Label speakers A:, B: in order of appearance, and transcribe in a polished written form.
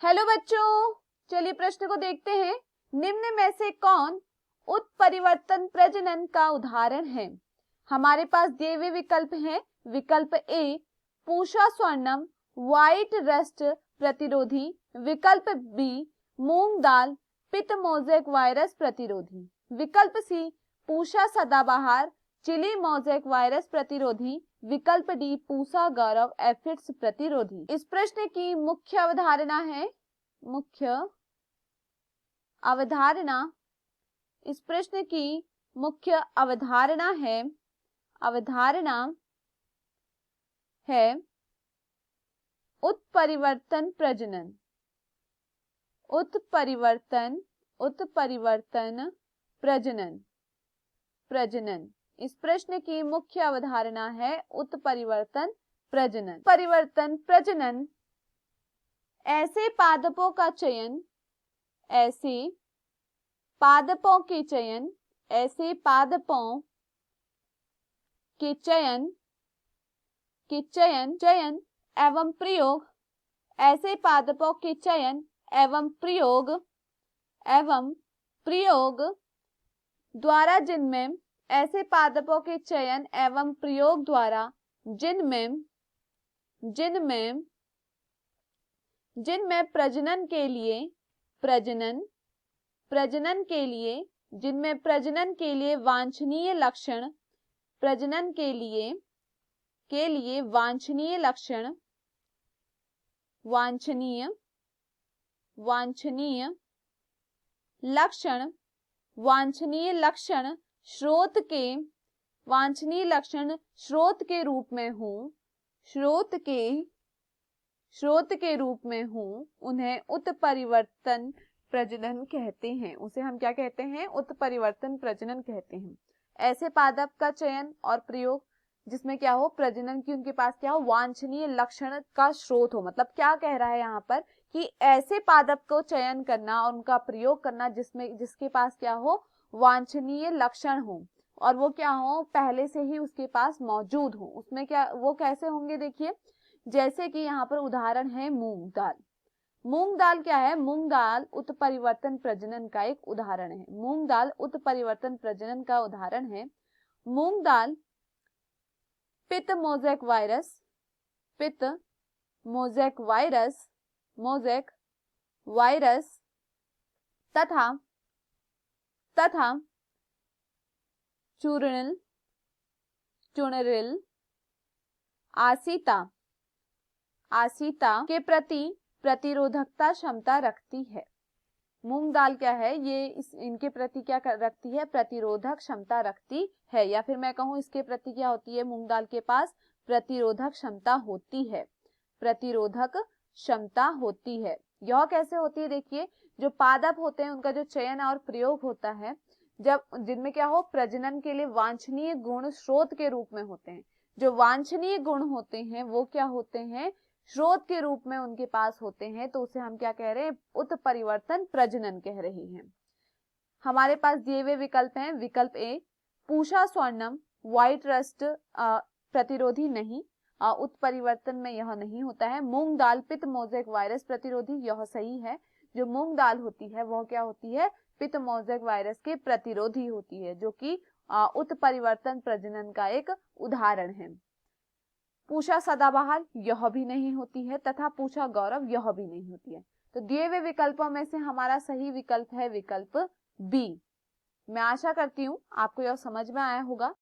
A: Hello बच्चों, चलिए प्रश्न को देखते हैं। निम्न में से कौन उत्परिवर्तन प्रजनन का उदाहरण है? हमारे पास दिए हुए विकल्प हैं। विकल्प ए पूषा स्वर्णम व्हाइट रस्ट प्रतिरोधी, विकल्प बी मूंग दाल पित्त मोज़ेक वायरस प्रतिरोधी, विकल्प सी पूषा सदाबहार चिली मोज़ेक वायरस प्रतिरोधी, विकल्प डी पूषा गौरव एफिड्स प्रतिरोधी। इस प्रश्न की मुख्य अवधारणा है इस प्रश्न की मुख्य अवधारणा है उत्परिवर्तन प्रजनन। इस प्रश्न की मुख्य अवधारणा है उत्परिवर्तन प्रजनन ऐसे पादपों के चयन एवं प्रयोग द्वारा जिनमें प्रजनन के लिए वांछनीय लक्षण स्रोत के रूप में हूं, उन्हें उत्परिवर्तन प्रजनन कहते हैं। उसे हम क्या कहते हैं? उत्परिवर्तन प्रजनन कहते हैं। ऐसे पादप का चयन और प्रयोग जिसमें क्या हो, प्रजनन की उनके पास क्या हो, वांछनीय लक्षण का स्रोत हो। मतलब क्या कह रहा है यहाँ पर कि ऐसे पादप को चयन करना और उनका प्रयोग करना जिसके पास क्या हो, वांछनीय लक्षण हो, और वो क्या हो, पहले से ही उसके पास मौजूद हो। उसमें क्या, वो कैसे होंगे? देखिए, जैसे कि यहाँ पर उदाहरण है मूंग दाल। मूंग दाल क्या है? मूंग दाल उत्परिवर्तन प्रजनन का एक उदाहरण है। मूंग दाल उत्परिवर्तन प्रजनन का उदाहरण है। मूंग दाल पित्त मोज़ेक वायरस तथा चूर्निल आसिता के प्रति प्रतिरोधकता क्षमता रखती है। मूंग दाल क्या है? ये इनके प्रति क्या रखती है? प्रतिरोधक क्षमता रखती है, या फिर मैं कहूं इसके प्रति क्या होती है? मूंग दाल के पास प्रतिरोधक क्षमता होती है। यह कैसे होती है? देखिए, जो पादप होते हैं उनका जो चयन और प्रयोग होता है, जब जिनमें क्या हो, प्रजनन के लिए वांछनीय गुण स्रोत के रूप में होते हैं। जो वांछनीय गुण होते हैं वो क्या होते हैं? स्रोत के रूप में उनके पास होते हैं, तो उसे हम क्या कह रहे हैं? उत्परिवर्तन प्रजनन कह रहे हैं। हमारे पास दिए हुए विकल्प हैं। विकल्प ए पूषा स्वर्णम व्हाइट रस्ट प्रतिरोधी नहीं, उत्परिवर्तन में यह नहीं होता है। मूंग दाल पित्त मोज़ेक वायरस प्रतिरोधी, यह सही है। जो मूंग दाल होती है वह क्या होती है? पित्त मोज़ेक वायरस के प्रतिरोधी होती है, जो कि उत्परिवर्तन प्रजनन का एक उदाहरण है। पूषा सदाबहार, यह भी नहीं होती है, तथा पूषा गौरव, यह भी नहीं होती है। तो दिए हुए विकल्पों में से हमारा सही विकल्प है विकल्प बी। मैं आशा करती हूँ आपको यह समझ में आया होगा।